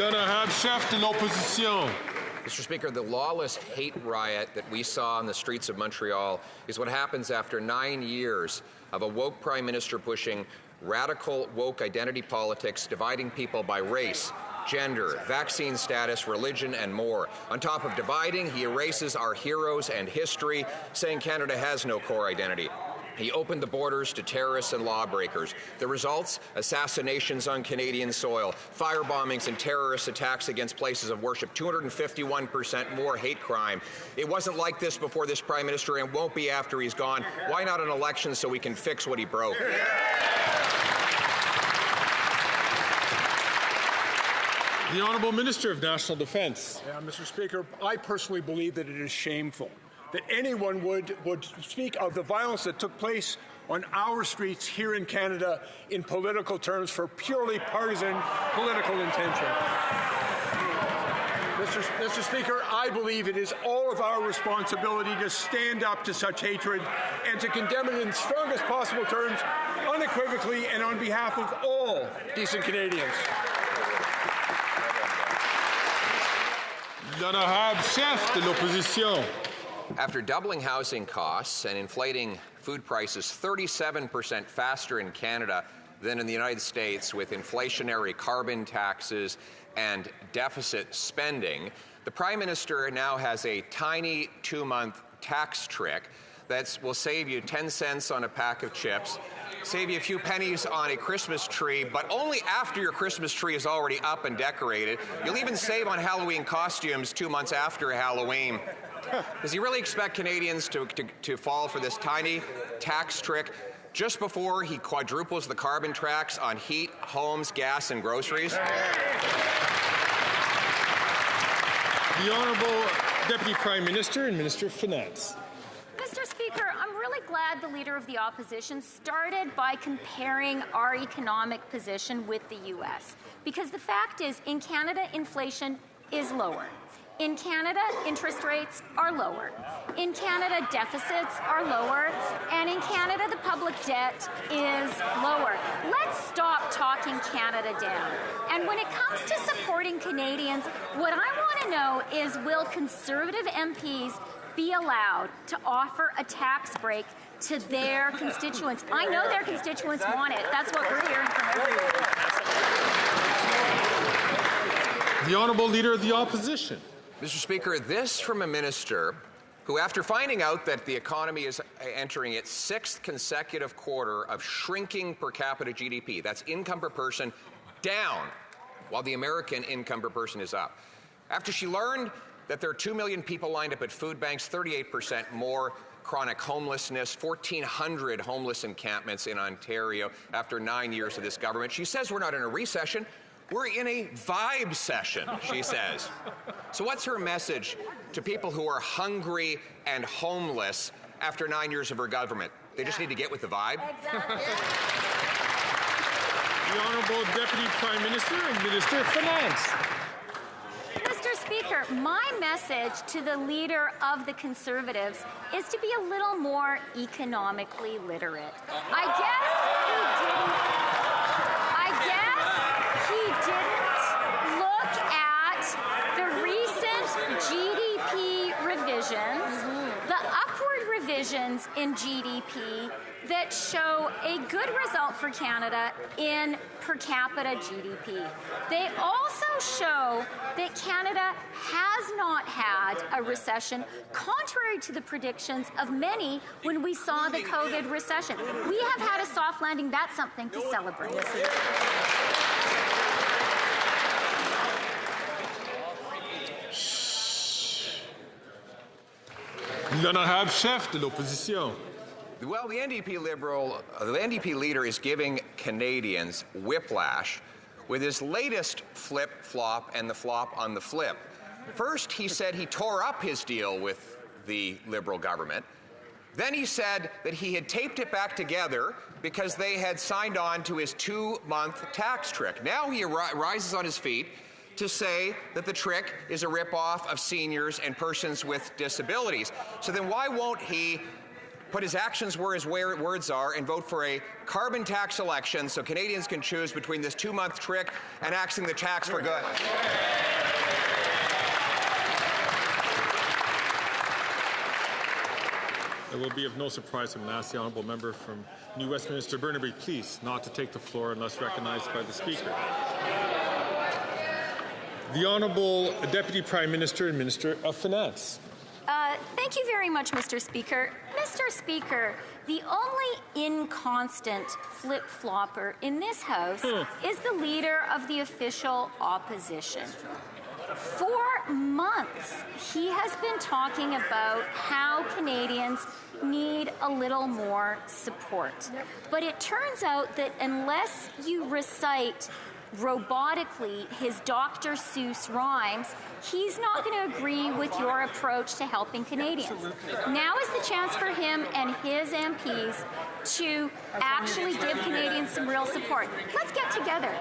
L'honorable chef de l'opposition. Mr. Speaker, the lawless hate riot that we saw on the streets of Montreal is what happens after 9 years of a woke Prime Minister pushing radical woke identity politics, dividing people by race, gender, vaccine status, religion, and more. On top of dividing, he erases our heroes and history, saying Canada has no core identity. He opened the borders to terrorists and lawbreakers. The results? Assassinations on Canadian soil, firebombings and terrorist attacks against places of worship, 251% more hate crime. It wasn't like this before this Prime Minister and won't be after he's gone. Why not an election so we can fix what he broke? The Honourable Minister of National Defence. Mr. Speaker, I personally believe that it is shameful that anyone would speak of the violence that took place on our streets here in Canada in political terms for purely partisan political intention. Mr. Speaker, I believe it is all of our responsibility to stand up to such hatred and to condemn it in the strongest possible terms, unequivocally and on behalf of all decent Canadians. L'honorable chef de l'opposition. After doubling housing costs and inflating food prices 37% faster in Canada than in the United States, with inflationary carbon taxes and deficit spending, the Prime Minister now has a tiny 2-month tax trick that will save you 10 cents on a pack of chips, save you a few pennies on a Christmas tree, but only after your Christmas tree is already up and decorated. You'll even save on Halloween costumes 2 months after Halloween. Does he really expect Canadians to fall for this tiny tax trick just before he quadruples the carbon tax on heat, homes, gas, and groceries? The Honourable Deputy Prime Minister and Minister of Finance. Mr. Speaker, I'm really glad the Leader of the Opposition started by comparing our economic position with the U.S. Because the fact is, in Canada, inflation is lower. In Canada, interest rates are lower. In Canada, deficits are lower. And in Canada, the public debt is lower. Let's stop talking Canada down. And when it comes to supporting Canadians, what I want to know is, will Conservative MPs be allowed to offer a tax break to their constituents? I know their constituents want it. That's what we're hearing from everyone. The Honourable Leader of the Opposition. Mr. Speaker, this from a minister who, after finding out that the economy is entering its 6th consecutive quarter of shrinking per capita GDP, that's income per person down, while the American income per person is up. After she learned that there are 2 million people lined up at food banks, 38% more chronic homelessness, 1,400 homeless encampments in Ontario after 9 years of this government, she says we're not in a recession. We're in a vibe session, she says. So what's her message to people who are hungry and homeless after 9 years of her government? They just need to get with the vibe? Exactly. The Honourable Deputy Prime Minister and Minister of Finance. Mr. Speaker, my message to the Leader of the Conservatives is to be a little more economically literate. I guess he didn't look at the recent GDP revisions, the upward revisions in GDP that show a good result for Canada in per capita GDP. They also show that Canada has not had a recession, contrary to the predictions of many when we saw the COVID recession. We have had a soft landing. That's something to celebrate. L'honorable chef de l'opposition. Well, the NDP leader is giving Canadians whiplash with his latest flip-flop and the flop on the flip. First, he said he tore up his deal with the Liberal government. Then he said that he had taped it back together because they had signed on to his 2-month tax trick. Now he rises on his feet to say that the trick is a ripoff of seniors and persons with disabilities. So then why won't he put his actions where his words are and vote for a carbon tax election so Canadians can choose between this 2-month trick and axing the tax for good. It will be of no surprise I'm going to ask the honourable member from New Westminster Burnaby, please, not to take the floor unless recognized by the Speaker. The Honourable Deputy Prime Minister and Minister of Finance. Thank you very much, Mr. Speaker. Mr. Speaker, the only inconstant flip-flopper in this House is the Leader of the official opposition. For months, he has been talking about how Canadians need a little more support. But it turns out that unless you recite robotically his Dr. Seuss rhymes, he's not going to agree with your approach to helping Canadians. Now is the chance for him and his MPs to actually give Canadians some real support. Let's get together.